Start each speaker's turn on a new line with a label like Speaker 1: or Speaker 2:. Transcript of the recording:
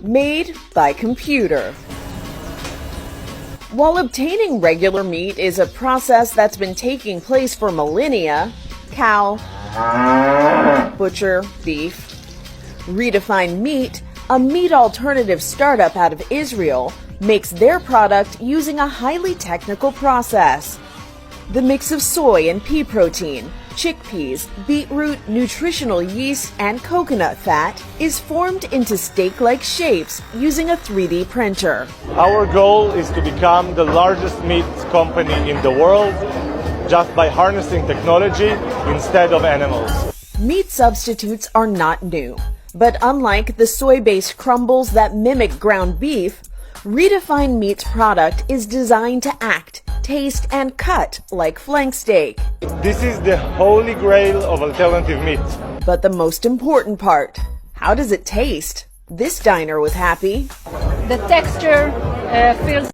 Speaker 1: Made by computer. While obtaining regular meat is a process that's been taking place for millennia, cow, butcher, beef, Redefined Meat, a meat alternative startup out of Israel, makes their product using a highly technical process. The mix of soy and pea protein, chickpeas, beetroot, nutritional yeast, and coconut fat is formed into steak-like shapes using a 3D printer.
Speaker 2: Our goal is to become the largest meat company in the world just by harnessing technology instead of animals.
Speaker 1: Meat substitutes are not new, but unlike the soy-based crumbles that mimic ground beef, Redefined Meat's product is designed to act, taste, and cut like flank steak.
Speaker 2: This is the holy grail of alternative meat.
Speaker 1: But the most important part, how does it taste? This diner was happy.
Speaker 3: The texture feels